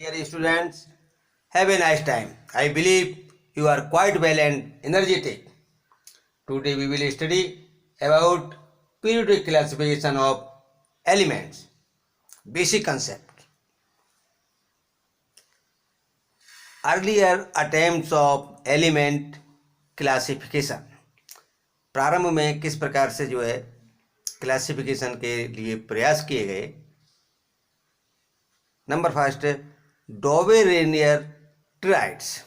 Dear students, have a nice time. I believe you are quite well and energetic. Today we will study about periodic classification of elements. Basic concept. Earlier attempts of element classification. प्रारंभ में किस प्रकार से जो है classification के लिए प्रयास किए गए। Number first, Dobereiner triads.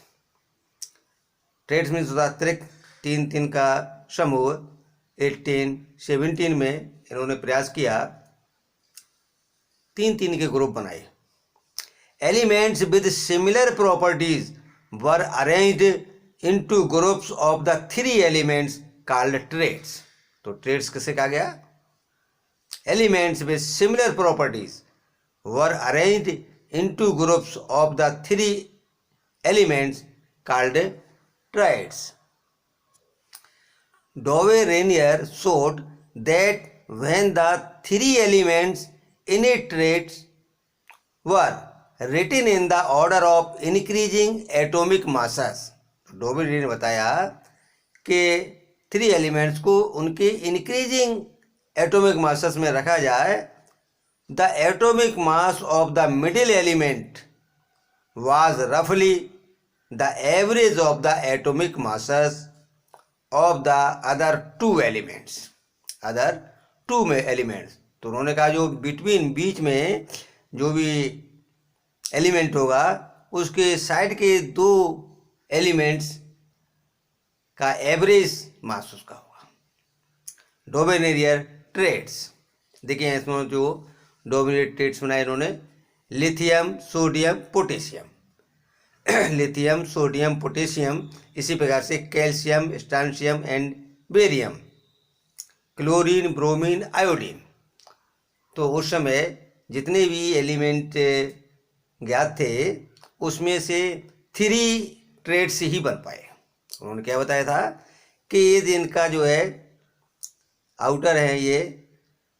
Triads means होता त्रिक, तीन तीन का समूह। 1817 में इन्होंने प्रयास किया, तीन तीन के ग्रुप बनाए। Elements with similar properties were arranged into groups of the three elements called triads. तो ट्रेड्स किसे कहा गया? Elements with similar properties were arranged into groups of the three elements called triads. Dove-Ranier showed that when the three elements in a trait were written in the order of increasing atomic masses, डोवे-रेनियर ने बताया कि three elements को उनके increasing atomic masses में रखा जाए। The atomic mass of the middle element was roughly the average of the atomic masses of the other two elements. तो उन्होंने कहा जो बीच में जो भी एलिमेंट होगा उसके साइड के दो एलिमेंट्स का एवरेज मास उसका होगा। डोबे-रेनियर ट्रेड्स देखिए, इसमें जो डोमिनेट ट्रेड्स बनाए इन्होंने, lithium, sodium, potassium. Lithium, sodium, potassium, इसी प्रकार से calcium, स्ट्रांशियम and barium, chlorine, bromine, iodine. तो उस समय जितने भी एलिमेंट ज्ञात थे उसमें से थ्री ट्रेड्स ही बन पाए। उन्होंने क्या बताया था कि ये इनका जो है आउटर है, ये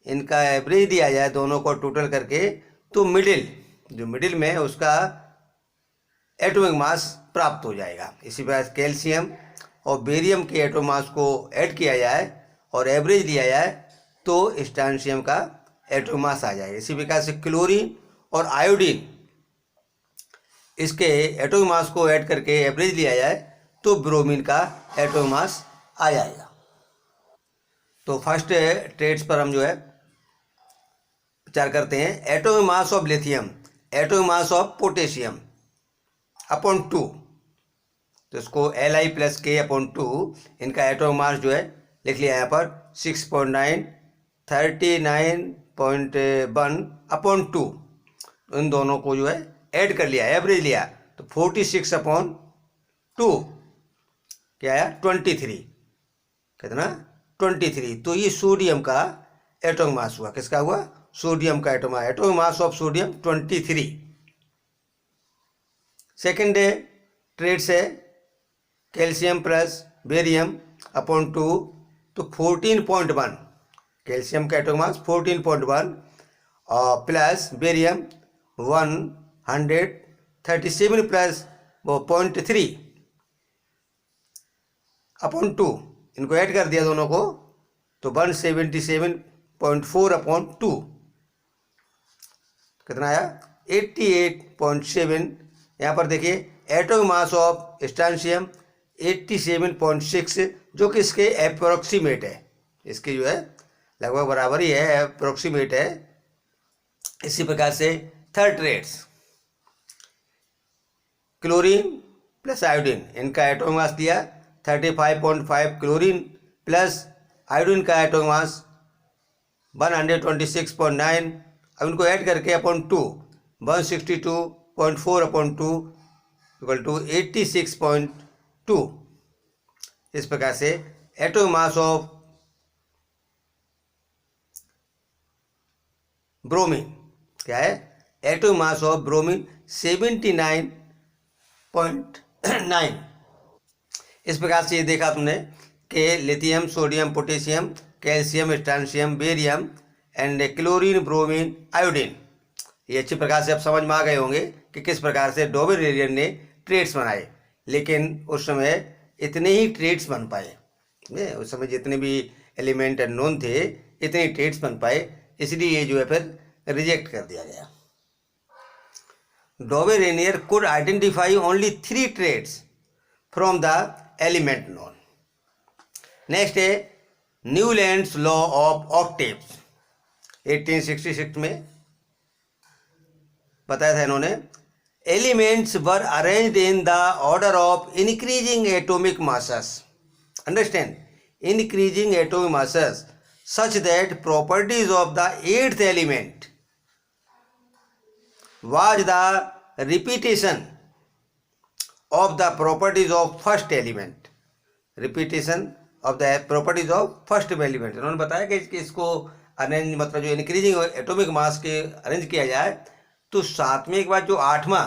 इनका एवरेज दिया जाए दोनों को टोटल करके, तो मिडिल में उसका एटॉमिक मास प्राप्त हो जाएगा। इसी प्रकार कैल्शियम और बेरियम के एटॉमिक मास को ऐड किया जाए और एवरेज लिया जाए तो स्ट्रांशियम का एटॉमिक मास आ जाएगा। इसी प्रकार से क्लोरीन और आयोडीन, इसके एटॉमिक मास को ऐड करके एवरेज लिया जाए तो ब्रोमीन का एटॉमिक मास आ जाएगा। तो फर्स्ट ट्रेड्स पर हम जो है विचार करते हैं। Atomic mass of lithium, atomic mass of potassium upon 2, तो इसको Li + K/2, इनका एटॉमिक मास जो है लिख लिया यहाँ पर 6.9, 39.1/2। इन दोनों को जो है ऐड कर लिया, एवरेज लिया, तो 46/2 क्या आया? 23। कितना? 23। तो ये सोडियम का एटॉमिक मास हुआ। किसका हुआ? सोडियम का atomic mass of sodium 23। Second triads है कैल्शियम प्लस बेरियम अपॉन 2, तो 14.1। कैल्शियम का एटॉमिक मास 14.1 और प्लस बेरियम 137 प्लस वो 0.3 अपॉन 2, इनको ऐड कर दिया दोनों को, तो 177.4/2 कितना आया? 88.7। यहाँ पर देखिए एटॉमिक मास ऑफ स्ट्रांशियम 87.6, जो कि इसके अप्रोक्सीमेट है, इसके जो है लगभग बराबर ही है, अप्रोक्सीमेट है। इसी प्रकार से third triads chlorine plus iodine, इनका एटॉमिक मास दिया 35.5 क्लोरीन प्लस आयोडीन का एटॉमिक मास 126.9। अब इनको ऐड करके अपॉन 2, 162.4/2 = 86.2। इस प्रकार से एटॉमिक मास ऑफ ब्रोमीन क्या है? Atomic mass of bromine 79.9। इस प्रकार से ये देखा तुमने कि lithium, sodium, potassium, calcium, स्ट्रांशियम, barium and chlorine, bromine, iodine, ये अच्छी प्रकार से अब समझ में आ गए होंगे कि किस प्रकार से डॉबेरेलियन ने ट्रेड्स बनाए, लेकिन उस समय इतने ही ट्रेड्स बन पाए, उस समय जितने भी एलिमेंट अननोन थे इतने ही ट्रेड्स बन पाए, इसलिए ये जो है फिर रिजेक्ट कर दिया गया। Dobereiner could identify only 3 triads from the element known. Next है न्यूलैंड्स लॉ ऑफ ऑक्टेव्स, 1866 में बताया था इन्होंने। Elements were arranged in the order of increasing atomic masses, understand, increasing atomic masses such that properties of the 8th element was the repetition of the properties of first element, repetition of the properties of first element। इन्होंने बताया कि इसको arrange मतलब जो increasing atomic mass के arrange किया जाए तो 7वें के बाद जो 8वां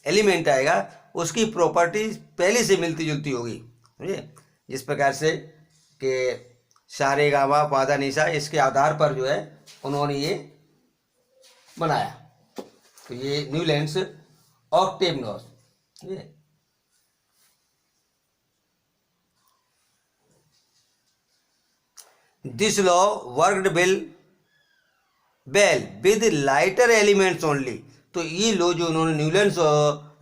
एलिमेंट आएगा उसकी प्रॉपर्टीज पहले से मिलती जुलती होगी, समझे। जिस प्रकार से कि सारे गामा पादा निशा इसके आधार पर जो है उन्होंने ये बनाया, तो ये Newlands Octave law. This law worked well with lighter elements only. तो ये लॉ जो उन्होंने न्यूलैंड्स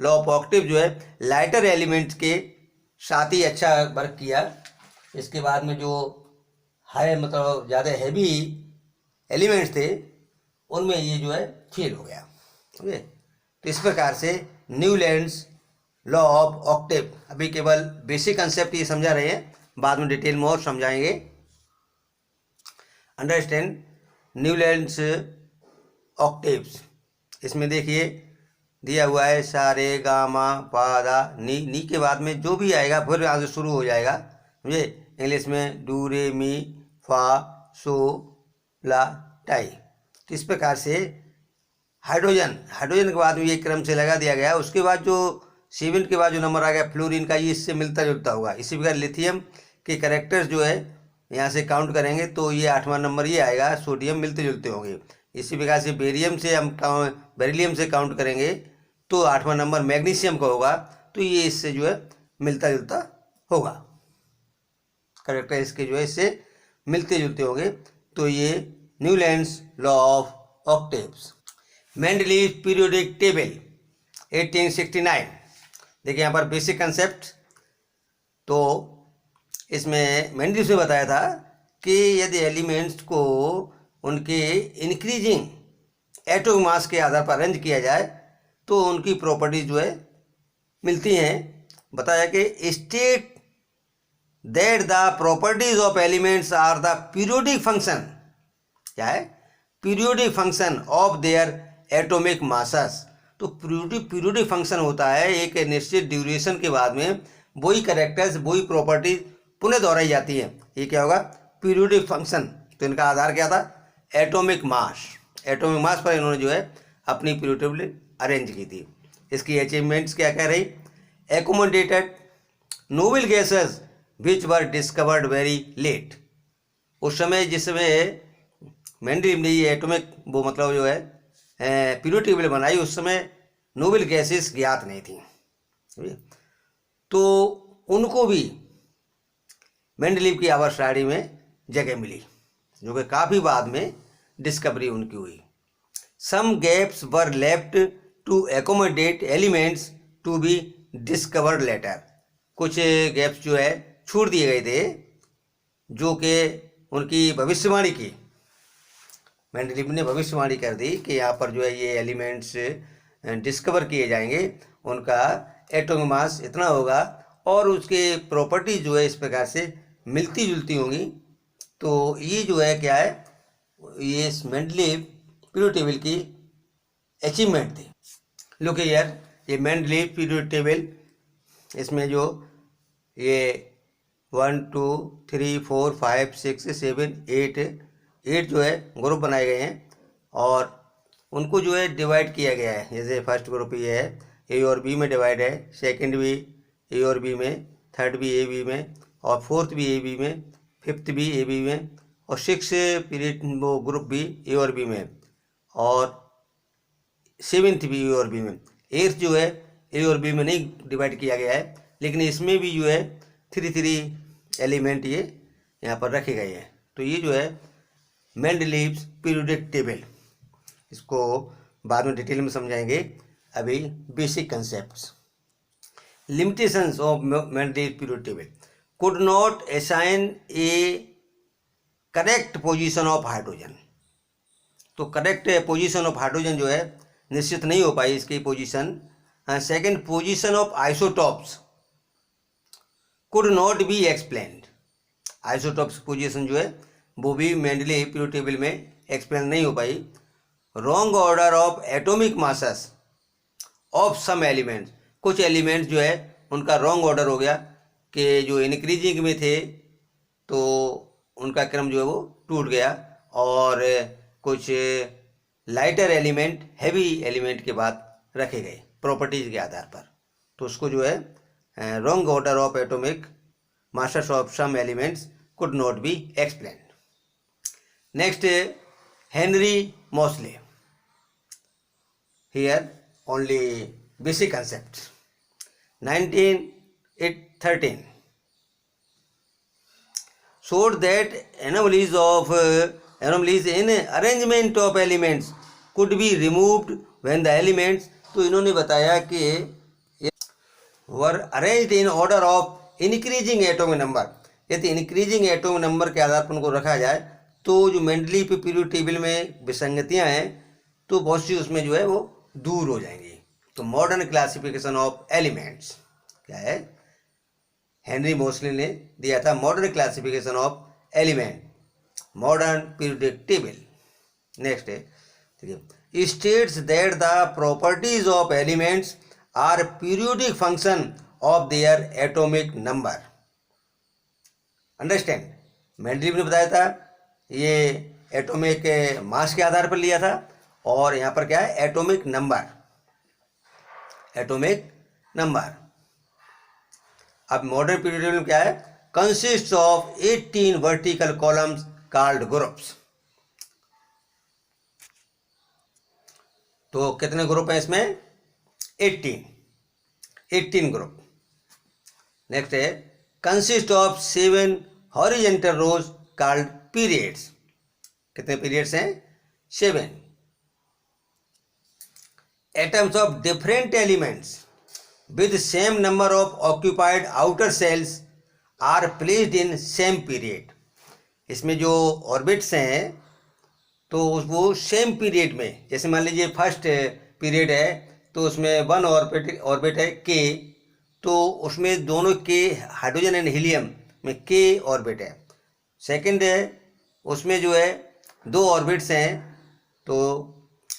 लॉ ऑफ ऑक्टेव जो है लाइटर एलिमेंट्स के साथ ही अच्छा वर्क किया। इसके बाद में जो हाई मतलब ज़्यादा हैवी एलिमेंट्स थे उनमें ये जो है फेल हो गया, समझे। तो इस प्रकार से न्यूलैंड्स लॉ ऑफ ऑक्टेव, अभी केवल बेसिक कंसेप्ट ये समझा रहे हैं, बाद में डिटेल में और समझाएंगे। Understand Newlands octaves. इसमें देखिए दिया हुआ है सारे गामा पादा नी के बाद में जो भी आएगा फिर आगे शुरू हो जाएगा, समझे। इंग्लिश में डू रे मी फा सो ला टाई। तो इस प्रकार से हाइड्रोजन के बाद में ये क्रम से लगा दिया गया। उसके बाद जो 7 के बाद जो नंबर आ गया फ्लोरीन का, ये इससे मिलता जुलता होगा। इसी प्रकार लिथियम के कैरेक्टर्स जो है यहाँ से काउंट करेंगे तो ये 8वां नंबर ये आएगा, सोडियम मिलते जुलते होंगे। इसी प्रकार से बेरिलियम से काउंट करेंगे तो 8वां नंबर मैग्नीशियम का होगा, तो ये इससे जो है मिलता जुलता होगा, कैरेक्टर इसके जो है इससे मिलते जुलते होंगे। तो ये Newlands law of octaves. Mendeleev periodic table 1869। देखिए यहाँ पर बेसिक कंसेप्ट, तो इसमें मेंडलीव ने बताया था कि यदि एलिमेंट्स को उनके इंक्रीजिंग एटॉमिक मास के आधार पर अरेंज किया जाए तो उनकी प्रॉपर्टीज जो है मिलती हैं। बताया कि state that the properties of elements are the periodic function, क्या है, periodic function of their atomic masses. तो पीरियोडिक फंक्शन होता है एक निश्चित ड्यूरेशन के बाद में वही कैरेक्टर्स वही प्रॉपर्टी पुनः दोहराई जाती है, ये क्या होगा, पीरियोडिक फंक्शन। तो इनका आधार क्या था, एटॉमिक मास। एटॉमिक मास पर इन्होंने जो है अपनी पीरियोडिक टेबल अरेंज की थी। इसकी अचीवमेंट्स क्या कह रही, accommodated noble gases which were discovered very late. उस समय जिस समय मेंडलीव ने ये एटॉमिक वो मतलब जो है पीरियोडिक टेबल बनाई उस समय नोबल गैसेस ज्ञात नहीं थी, तो उनको भी मेंडलीव की आवर्त सारणी में जगह मिली, जो कि काफ़ी बाद में डिस्कवरी उनकी हुई। Some gaps were left to accommodate elements to be discovered later. कुछ गैप्स जो है छोड़ दिए गए थे जो कि उनकी भविष्यवाणी की, मेंडलीव ने भविष्यवाणी कर दी कि यहाँ पर जो है ये एलिमेंट्स डिस्कवर किए जाएंगे, उनका एटॉमिक मास इतना होगा और उसके प्रॉपर्टी जो है इस प्रकार से मिलती जुलती होंगी। तो ये जो है क्या है, ये मेंडलीव पीरियोडिक टेबल की अचीवमेंट थी। लुक यार, ये मेंडलीव पीरियोडिक टेबल, इसमें जो ये 1 2 3 4 5 6 7 8 जो है ग्रुप बनाए गए हैं और उनको जो है डिवाइड किया गया है। जैसे फर्स्ट ग्रुप ये है, ए और बी में डिवाइड है, सेकंड भी ए और बी में, थर्ड भी ए बी में, और फोर्थ भी ए बी में, फिफ्थ भी ए बी में, और 6 पीरियड वो ग्रुप भी ए और बी में, और सेवेंथ बी और बी में, एर्थ जो है ए और बी में नहीं डिवाइड किया गया है, लेकिन इसमें भी जो है 3 एलिमेंट ये यहाँ पर रखे गए हैं। तो ये जो है मेंडलीव्स पीरियोडिक टेबल, इसको बाद में डिटेल में समझाएंगे। अभी basic concepts. Limitations of Mendeleev's periodic table, could not assign a correct position of hydrogen. तो करेक्ट पोजीशन ऑफ हाइड्रोजन जो है निश्चित नहीं हो पाई इसकी पोजीशन। Second, position of isotopes could not be explained. Isotopes position जो है वो भी मेंडलीव पीरियोडिक टेबल में एक्सप्लेन नहीं हो पाई। Wrong order of atomic masses of some elements, कुछ एलिमेंट्स जो है उनका रॉन्ग ऑर्डर हो गया कि जो इंक्रीजिंग में थे तो उनका क्रम जो है वो टूट गया, और कुछ लाइटर एलिमेंट हैवी एलिमेंट के बाद रखे गए प्रॉपर्टीज के आधार पर। तो उसको जो है wrong order of atomic masses of some elements could not be explained. Next, Henry Moseley. Here only basic concepts. 1913 showed that anomalies in arrangement of elements could be removed when the elements, तो इन्होंने बताया कि were arranged in order of increasing atomic number। यदि increasing atomic number के आधार पर उनको रखा जाए तो जो मेंडलीव पीरियोडिक टेबल में विसंगतियां हैं तो बहुत सी उसमें जो है वो दूर हो जाएंगी। तो मॉडर्न क्लासिफिकेशन ऑफ एलिमेंट्स क्या है, हेनरी मोसले ने दिया था modern classification of element, modern periodic table. Next है, ठीक है, states that the properties of elements are periodic function of their atomic number. Understand, Mendeleev ने बताया था ये एटॉमिक मास के आधार पर लिया था, और यहाँ पर क्या है, एटॉमिक नंबर, एटॉमिक नंबर। अब मॉडर्न पीरियोडिक टेबल में क्या है, consist of 18 vertical columns called groups. तो कितने ग्रुप हैं इसमें, 18 ग्रुप। नेक्स्ट है, consist of 7 horizontal rows called periods. कितने पीरियड्स हैं, 7। Atoms of different elements with same number of occupied outer cells are placed in same period। इसमें जो orbits हैं तो वो सेम पीरियड में, जैसे मान लीजिए फर्स्ट पीरियड है तो उसमें 1 ऑर्बिट है के, तो उसमें दोनों के हाइड्रोजन एंड हीलियम में के ऑर्बिट है। सेकंड है उसमें जो है 2 ऑर्बिट्स हैं, तो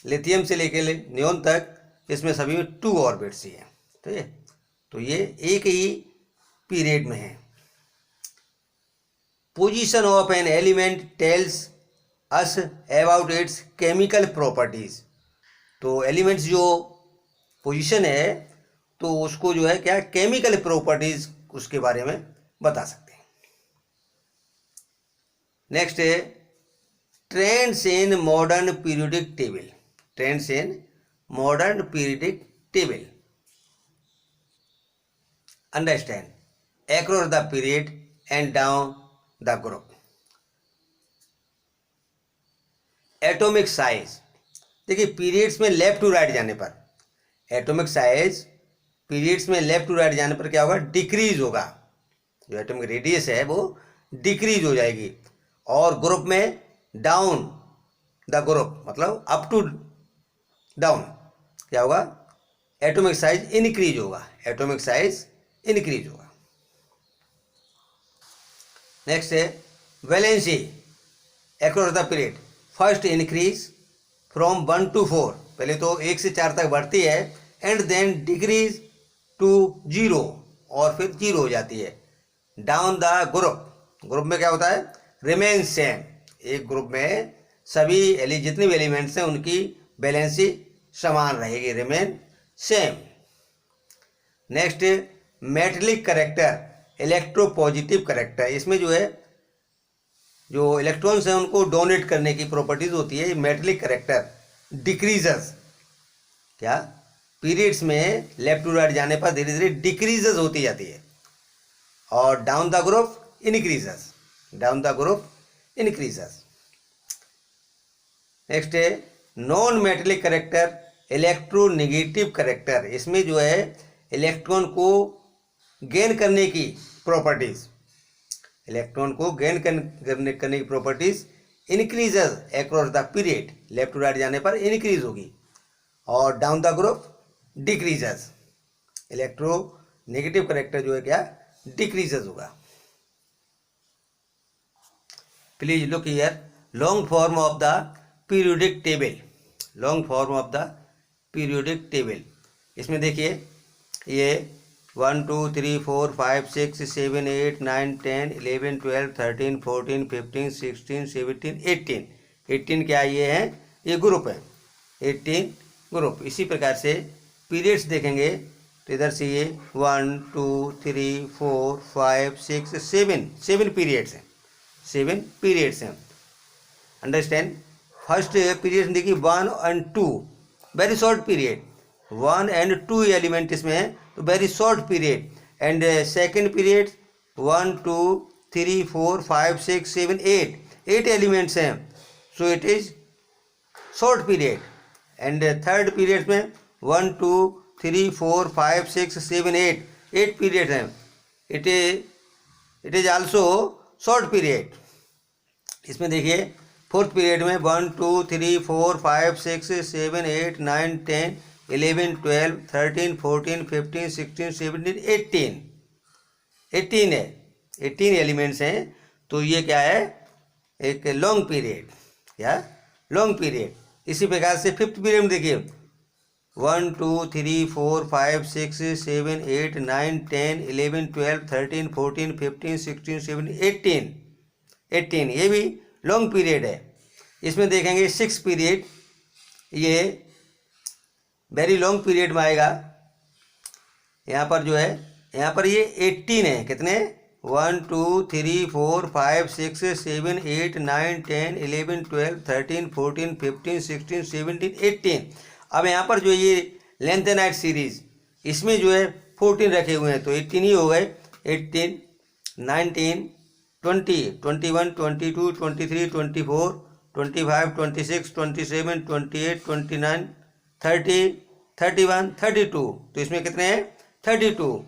लिथियम से लेकर नियोन तक इसमें सभी में 2 ऑर्बिट्स ही हैं। ठीक है, तो ये एक ही पीरियड में है। Position of an element tells us about it's chemical properties. तो एलिमेंट्स जो पोजीशन है तो उसको जो है क्या, केमिकल प्रॉपर्टीज उसके बारे में बता सकते हैं। नेक्स्ट है, trends in modern periodic table. Trends in modern periodic table. Understand, across the period and down the group। Atomic size, देखिए पीरियड्स में लेफ्ट टू राइट जाने पर, एटॉमिक साइज पीरियड्स में लेफ्ट टू राइट जाने पर क्या होगा, डिक्रीज होगा। जो एटॉमिक रेडियस है वो डिक्रीज हो जाएगी, और ग्रुप में डाउन द ग्रुप मतलब अप टू डाउन क्या होगा, एटॉमिक साइज इंक्रीज होगा, एटॉमिक साइज इंक्रीज होगा। नेक्स्ट है valency across the period. First increase from 1 to 4, पहले तो 1 से 4 तक बढ़ती है, एंड देन डिक्रीज टू 0 और फिर 0 हो जाती है। डाउन द ग्रुप, ग्रुप में क्या होता है, रिमेन सेम। एक ग्रुप में सभी जितने भी एलिमेंट्स हैं उनकी वैलेंसी समान रहेगी, remain same. Next metallic character, electropositive character. इसमें जो है जो इलेक्ट्रॉन्स हैं उनको डोनेट करने की प्रॉपर्टीज होती है। मेटलिक करेक्टर डिक्रीजेस क्या पीरियड्स में लेफ्ट टू राइट जाने पर धीरे धीरे डिक्रीजेस होती जाती है और down the group increases, down the group increases. Next है non metallic character electronegative character. इसमें जो है इलेक्ट्रॉन को गेन करने की प्रॉपर्टीज, इलेक्ट्रॉन को गेन करने की properties increases across the period, left to right जाने पर इंक्रीज होगी और down the group decreases. Electronegative character जो है क्या डिक्रीजेस होगा। Please look here long form of the periodic table, long form of the periodic table. इसमें देखिए ये 1 2 3 4 5 6 7 8 9 10 11 12 13 14 15 16 17 18, 18 क्या ये हैं, ये ग्रुप है, 18 ग्रुप। इसी प्रकार से पीरियड्स देखेंगे तो इधर से ये 1 2 3 4 5 6 7 पीरियड्स हैं, 7 पीरियड्स हैं। अंडरस्टैंड। फर्स्ट पीरियड देखिए 1 और 2 वेरी शॉर्ट पीरियड, 1 और 2 एलिमेंट इसमें है तो very short period. And second period 1 2 3 4 5 6 7 8 elements हैं so it is short period. And third period में 1 2 3 4 5 6 7 8 पीरियड हैं, it is also short period. इसमें देखिए फोर्थ पीरियड में 1 2 3 4 5 6 7 8 9 10 11 12 13 14 15 16 17 18 है, 18 एलिमेंट्स हैं तो ये क्या है एक लॉन्ग पीरियड, क्या लॉन्ग पीरियड। इसी प्रकार से फिफ्थ पीरियड में देखिए 1 2 3 4 5 6 7 8 9 10 11 12 13 14 15 16 17 18 ये भी लॉन्ग पीरियड है। इसमें देखेंगे सिक्स पीरियड, ये वेरी लॉन्ग पीरियड में आएगा। यहाँ पर जो है यहाँ पर ये 18 है, कितने 1 2 3 4 5 6 7 8 9 10 11 12 13 14 15 16 17 18। अब यहाँ पर जो ये लेंथ एंड हाइट सीरीज इसमें जो है 14 रखे हुए हैं तो 18 ही हो गए, 18 19 20 21 22 23 24 25 26 27 28 29 30 31 32 तो इसमें कितने हैं 32।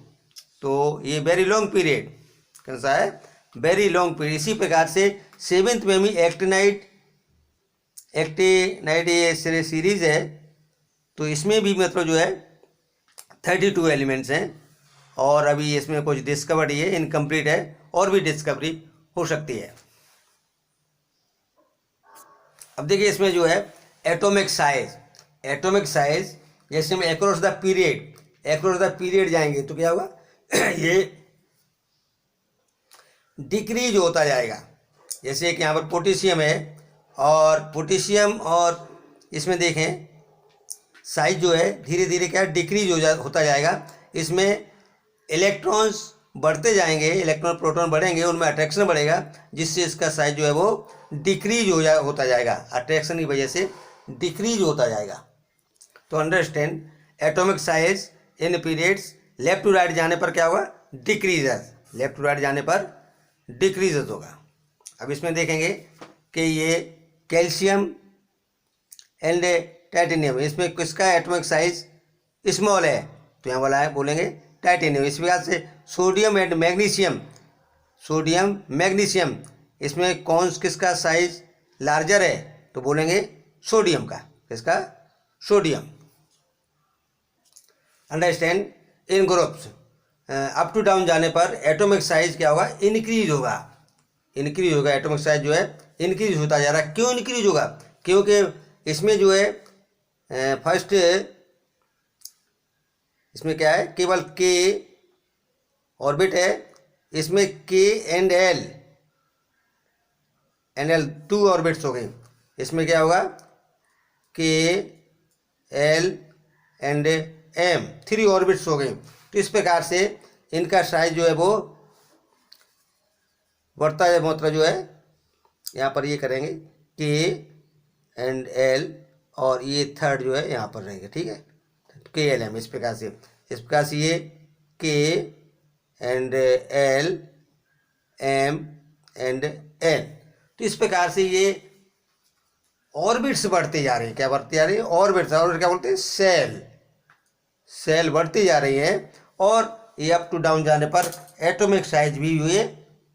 तो ये वेरी लॉन्ग पीरियड कौन सा है, वेरी लॉन्ग पीरियड। इसी प्रकार से सेवेंथ में भी एक्टिनाइट ये सीरीज है तो इसमें भी मतलब जो है 32 एलिमेंट्स हैं और अभी इसमें कुछ डिस्कवरी है, इनकम्प्लीट है, और भी डिस्कवरी हो सकती है। अब देखिए इसमें जो है एटॉमिक साइज जैसे हम अक्रॉस द पीरियड जाएंगे तो क्या होगा ये डिक्रीज होता जाएगा। जैसे कि यहाँ पर पोटेशियम है और पोटेशियम और इसमें देखें साइज जो है धीरे धीरे क्या डिक्रीज होता जाएगा। इसमें इलेक्ट्रॉन्स बढ़ते जाएंगे, इलेक्ट्रॉन प्रोटॉन बढ़ेंगे, उनमें अट्रैक्शन बढ़ेगा जिससे इसका साइज जो है वो डिक्रीज होता जाएगा, अट्रैक्शन की वजह से डिक्रीज होता जाएगा। तो understand atomic size in periods left to right जाने पर क्या होगा डिक्रीजेस, लेफ्ट टू राइट जाने पर डिक्रीजेस होगा। अब इसमें देखेंगे कि ये कैल्शियम एंड टाइटेनियम, इसमें किसका एटॉमिक साइज स्मॉल है तो यहाँ वाला है बोलेंगे टाइटेनियम। इस प्रकार से सोडियम एंड मैग्नीशियम इसमें कौन किसका साइज लार्जर है तो बोलेंगे सोडियम का, किसका sodium. Understand in groups up to down जाने पर एटॉमिक साइज क्या होगा इंक्रीज होगा, एटॉमिक साइज जो है इंक्रीज होता जा रहा है। क्यों इंक्रीज होगा, क्योंकि इसमें जो है फर्स्ट इसमें क्या है केवल के ऑर्बिट है, इसमें के एंड एल 2 ऑर्बिट्स हो गई। इसमें क्या होगा के एल एंड एम 3 ऑर्बिट्स हो गई। तो इस प्रकार से इनका साइज जो है वो बढ़ता है, मतलब जो है यहाँ पर ये करेंगे के एंड एल और ये थर्ड जो है यहाँ पर रहेंगे, ठीक है। के एल एम, इस प्रकार से ये K and L M and N. तो इस प्रकार से ये ऑर्बिट्स बढ़ते जा रहे हैं। क्या बढ़ते जा रही है? ऑर्बिट्स। और क्या बोलते हैं? सेल बढ़ती जा रही है। और ये अप टू डाउन जाने पर एटॉमिक साइज भी ये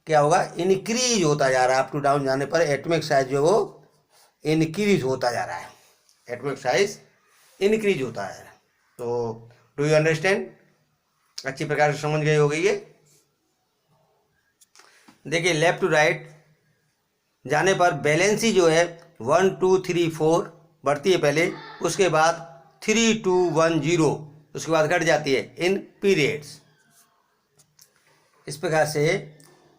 क्या होगा? इंक्रीज होता जा रहा है। अप टू डाउन जाने पर एटॉमिक साइज जो वो इंक्रीज होता जा रहा है। एटॉमिक साइज इंक्रीज होता है। तो डू यू अंडरस्टैंड? अच्छी प्रकार से समझ गए हो गई ये। देखिए लेफ्ट टू राइट जाने पर बैलेंसी जो है 1 2 3 4 बढ़ती है पहले, उसके बाद 3 2 1 0, उसके बाद घट जाती है इन पीरियड्स। इस प्रकार से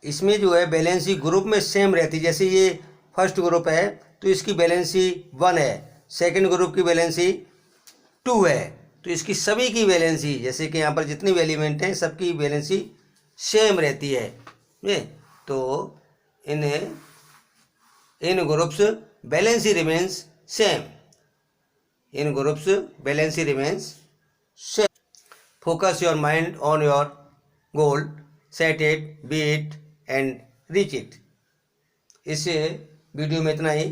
इसमें जो है बैलेंसी ग्रुप में सेम रहती है। जैसे ये फर्स्ट ग्रुप है तो इसकी बैलेंसी 1 है, सेकंड ग्रुप की बैलेंसी 2 है। तो इसकी सभी की बैलेंसी, जैसे कि यहाँ पर जितने भी एलिमेंट हैं सबकी बैलेंसी सेम रहती है। ये तो in groups valency remains same. In groups valency remains same. Focus your mind on your goal, set it, be it and reach it. इस वीडियो में इतना ही।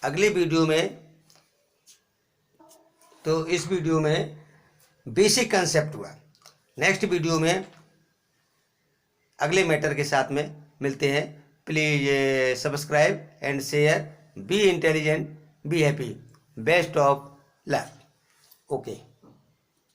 अगली वीडियो में, तो इस वीडियो में बेसिक कंसेप्ट हुआ। नेक्स्ट वीडियो में अगले मैटर के साथ में मिलते हैं। Please subscribe and share. Be intelligent, be happy. Best of luck. Okay.